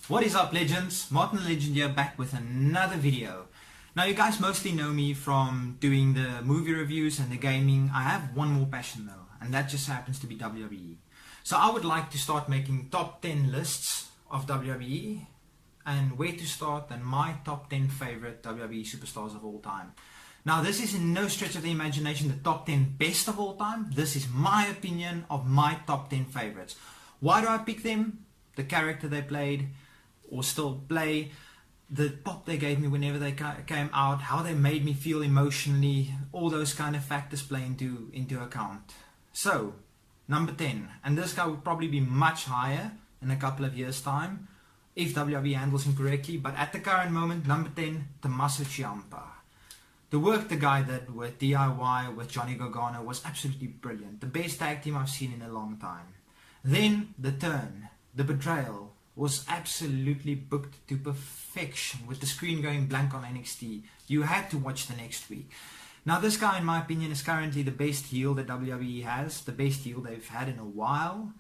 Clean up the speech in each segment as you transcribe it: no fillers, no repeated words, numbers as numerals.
What is up, legends? Martin the Legend here, back with another video. Now, you guys mostly know me from doing the movie reviews and the gaming. I have one more passion though, and that just happens to be WWE. So I would like to start making top 10 lists of WWE and where to start and my top 10 favorite WWE superstars of all time. Now, this is in no stretch of the imagination the top 10 best of all time. This is my opinion of my top 10 favorites. Why do I pick them? The character they played or still play, the pop they gave me whenever they came out, how they made me feel emotionally, all those kind of factors play into account. So, number 10, and this guy will probably be much higher in a couple of years' time if WWE handles him correctly, but at the current moment, number 10, Tommaso Ciampa. The work the guy did with DIY, with Johnny Gargano was absolutely brilliant. The best tag team I've seen in a long time. Then, the turn, the betrayal, was absolutely booked to perfection with the screen going blank on NXT. You had to watch the next week. Now, this guy, in my opinion, is currently the best heel that WWE has, the best heel they've had in a while.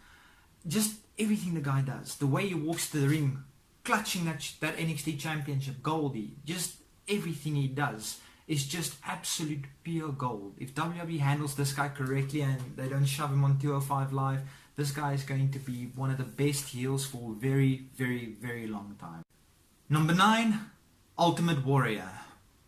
Just everything the guy does, the way he walks to the ring, clutching that NXT Championship, Goldie, just everything he does is just absolute pure gold. If WWE handles this guy correctly and they don't shove him on 205 Live, this guy is going to be one of the best heels for a very, very, very long time. Number 9, Ultimate Warrior.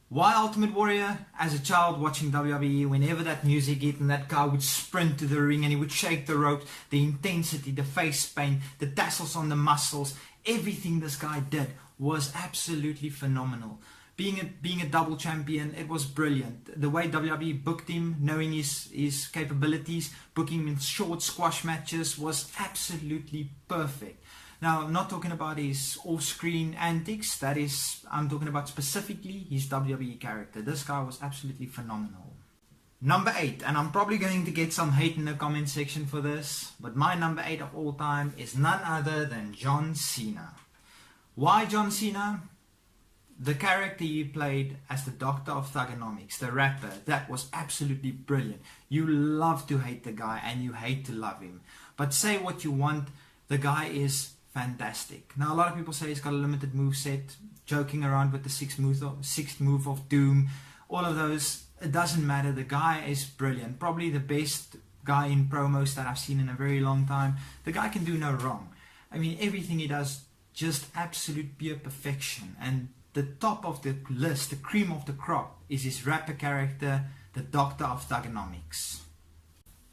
Why Ultimate Warrior? As a child watching WWE, whenever that music hit and that guy would sprint to the ring and he would shake the ropes, the intensity, the face paint, the tassels on the muscles, everything this guy did was absolutely phenomenal. Being a double champion, it was brilliant. The way WWE booked him, knowing his capabilities, booking him in short squash matches was absolutely perfect. Now, I'm not talking about his off-screen antics. I'm talking about specifically his WWE character. This guy was absolutely phenomenal. Number 8, and I'm probably going to get some hate in the comment section for this, but my number 8 of all time is none other than John Cena. Why John Cena? The character he played as the Doctor of Thugonomics, the rapper, that was absolutely brilliant. You love to hate the guy and you hate to love him. But say what you want, the guy is fantastic. Now, a lot of people say he's got a limited moveset, joking around with the sixth move of Doom, all of those. It doesn't matter. The guy is brilliant. Probably the best guy in promos that I've seen in a very long time. The guy can do no wrong. I mean, everything he does, just absolute pure perfection. And the top of the list, the cream of the crop, is his rapper character, the Doctor of Thugonomics.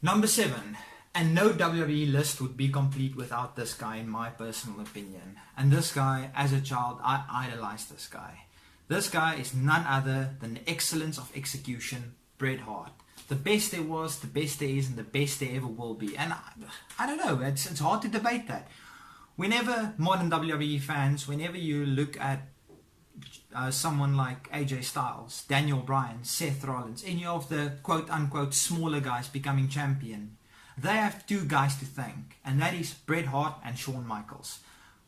Number 7, and no WWE list would be complete without this guy, in my personal opinion. And this guy, as a child, I idolized this guy. This guy is none other than the excellence of execution, Bret Hart. The best there was, the best there is, and the best there ever will be. And I don't know, it's hard to debate that. Whenever modern WWE fans, whenever you look at someone like AJ Styles, Daniel Bryan, Seth Rollins, any of the quote-unquote smaller guys becoming champion, they have two guys to thank, and that is Bret Hart and Shawn Michaels.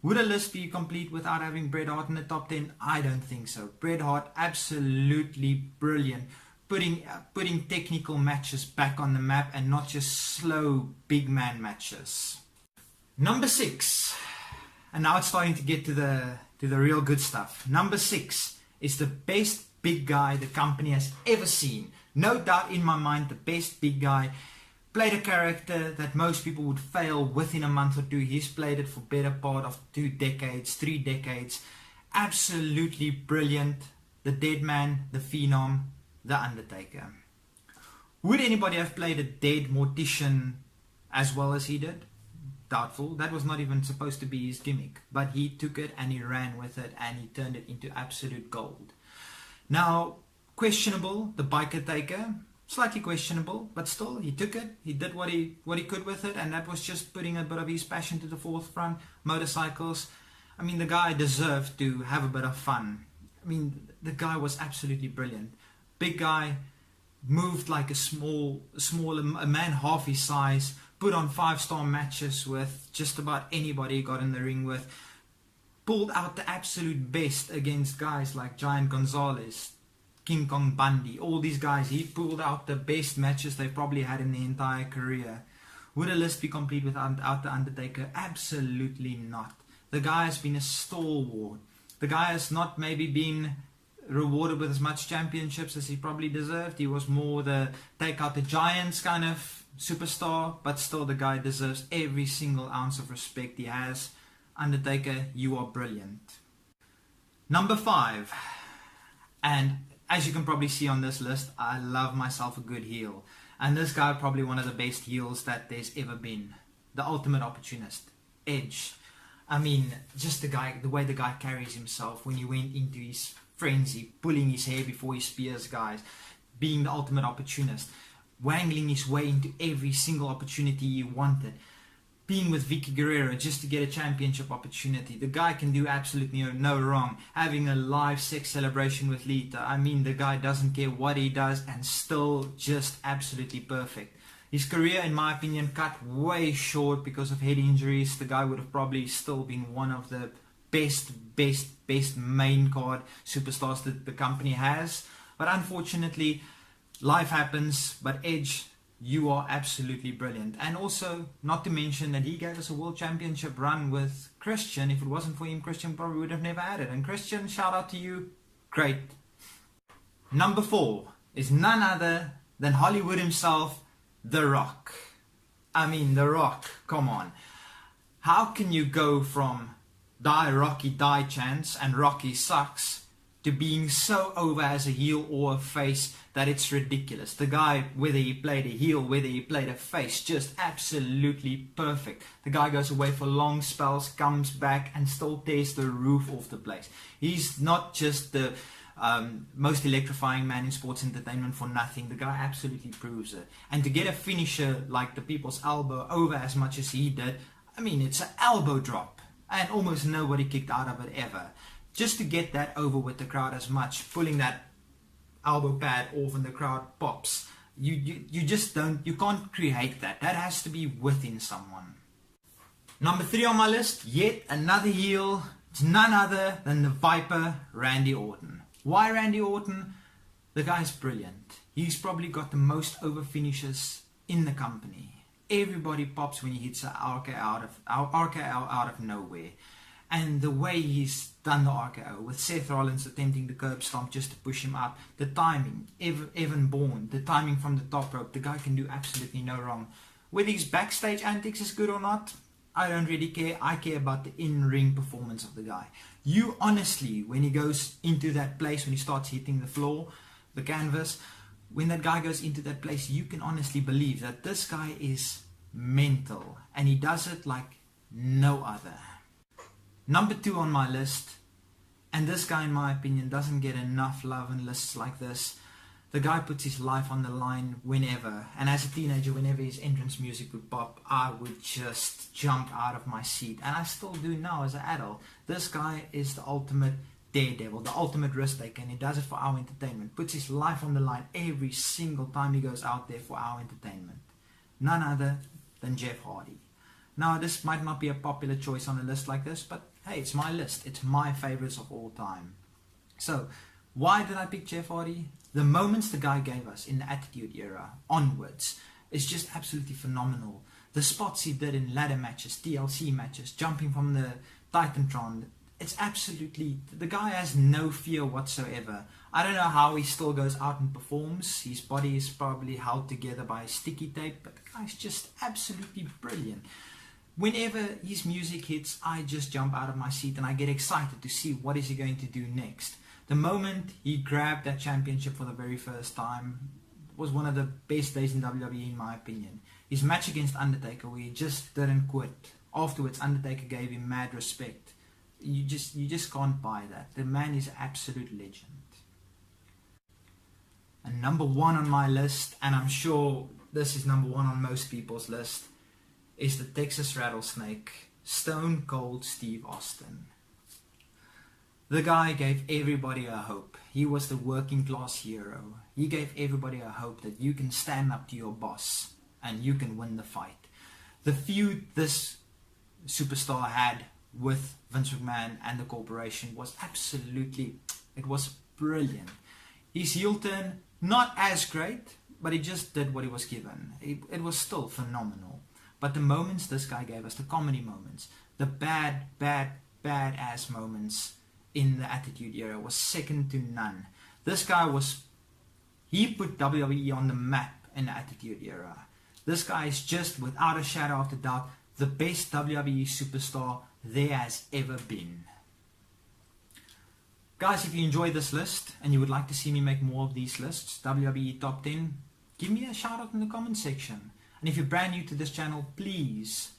Would a list be complete without having Bret Hart in the top 10? I don't think so. Bret Hart, absolutely brilliant, putting technical matches back on the map and not just slow big man matches. Number 6, and now it's starting to get to the real good stuff. Number 6 is the best big guy the company has ever seen. No doubt in my mind, the best big guy. Played a character that most people would fail within a month or two. He's played it for better part of 2 decades, 3 decades. Absolutely brilliant. The dead man, the phenom, the Undertaker. Would anybody have played a dead mortician as well as he did? Doubtful. That was not even supposed to be his gimmick, but he took it and he ran with it and he turned it into absolute gold. Now, questionable, the biker taker, slightly questionable, but still he took it. He did what he could with it, and that was just putting a bit of his passion to the forefront. Motorcycles. I mean, the guy deserved to have a bit of fun. I mean, the guy was absolutely brilliant. Big guy, moved like a man half his size. Put on 5-star matches with just about anybody he got in the ring with. Pulled out the absolute best against guys like Giant Gonzalez, King Kong Bundy, all these guys. He pulled out the best matches they probably had in their entire career. Would a list be complete without the Undertaker? Absolutely not. The guy has been a stalwart. The guy has not maybe been rewarded with as much championships as he probably deserved. He was more the take out the giants kind of superstar, but still the guy deserves every single ounce of respect he has. Undertaker, you are brilliant. Number 5, and as you can probably see on this list, I love myself a good heel, and this guy probably one of the best heels that there's ever been. The ultimate opportunist, Edge. I mean, just the way the guy carries himself when he went into his frenzy, pulling his hair before he spears guys, being the ultimate opportunist, wangling his way into every single opportunity he wanted, being with Vicky Guerrero just to get a championship opportunity. The guy can do absolutely no wrong. Having a live sex celebration with Lita. I mean, the guy doesn't care what he does and still just absolutely perfect. His career, in my opinion, cut way short because of head injuries. The guy would have probably still been one of the best main card superstars that the company has. But unfortunately, life happens. But Edge, you are absolutely brilliant. And also, not to mention that he gave us a world championship run with Christian. If it wasn't for him, Christian probably would have never had it. And Christian, shout out to you. Great. Number 4 is none other than Hollywood himself, The Rock. I mean, The Rock, come on. How can you go from die Rocky die chants and Rocky sucks to being so over as a heel or a face that it's ridiculous? The guy, whether he played a heel, whether he played a face, just absolutely perfect. The guy goes away for long spells, comes back and still tears the roof off the place. He's not just the most electrifying man in sports entertainment for nothing. The guy absolutely proves it. And to get a finisher like the People's Elbow over as much as he did, I mean, it's an elbow drop. And almost nobody kicked out of it ever. Just to get that over with the crowd as much, pulling that elbow pad off and the crowd pops. You just don't, you can't create that. That has to be within someone. Number 3 on my list, yet another heel. It's none other than the Viper, Randy Orton. Why Randy Orton? The guy's brilliant. He's probably got the most over finishes in the company. Everybody pops when he hits an RKO out of nowhere. And the way he's done the RKO with Seth Rollins attempting the curb stomp just to push him up, the timing, Evan Bourne, the timing from the top rope, the guy can do absolutely no wrong. Whether his backstage antics is good or not, I don't really care. I care about the in-ring performance of the guy. You honestly, when he goes into that place, when he starts hitting the floor, the canvas, when that guy goes into that place, you can honestly believe that this guy is mental. And he does it like no other. Number 2 on my list, and this guy in my opinion doesn't get enough love in lists like this. The guy puts his life on the line whenever, and as a teenager, whenever his entrance music would pop, I would just jump out of my seat, and I still do now as an adult. This guy is the ultimate daredevil, the ultimate risk taker, and he does it for our entertainment. Puts his life on the line every single time he goes out there for our entertainment. None other than Jeff Hardy. Now, this might not be a popular choice on a list like this, but hey, it's my list. It's my favorites of all time. So, why did I pick Jeff Hardy? The moments the guy gave us in the Attitude Era onwards is just absolutely phenomenal. The spots he did in ladder matches, TLC matches, jumping from the Titantron, it's absolutely, the guy has no fear whatsoever. I don't know how he still goes out and performs. His body is probably held together by sticky tape, but the guy's just absolutely brilliant. Whenever his music hits, I just jump out of my seat and I get excited to see what is he going to do next. The moment he grabbed that championship for the very first time was one of the best days in WWE in my opinion. His match against Undertaker where he just didn't quit. Afterwards, Undertaker gave him mad respect. You just can't buy that. The man is an absolute legend. And number 1 on my list, and I'm sure this is number 1 on most people's list, is the Texas Rattlesnake, Stone Cold Steve Austin. The guy gave everybody a hope. He was the working class hero. He gave everybody a hope that you can stand up to your boss and you can win the fight. The feud this superstar had with Vince McMahon and the corporation was absolutely, it was brilliant. His heel turn, not as great, but he just did what he was given. It was still phenomenal. But the moments this guy gave us, the comedy moments, the badass moments in the Attitude Era was second to none. This guy he put WWE on the map in the Attitude Era. This guy is just, without a shadow of a doubt, the best WWE superstar there has ever been. Guys, if you enjoyed this list and you would like to see me make more of these lists, WWE Top 10, give me a shout out in the comment section. And if you're brand new to this channel, please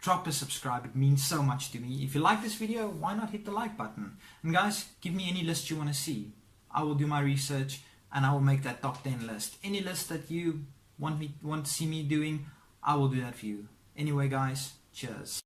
drop a subscribe. It means so much to me. If you like this video, why not hit the like button? And guys, give me any list you want to see. I will do my research and I will make that top 10 list. Any list that you want to see me doing, I will do that for you. Anyway guys, cheers.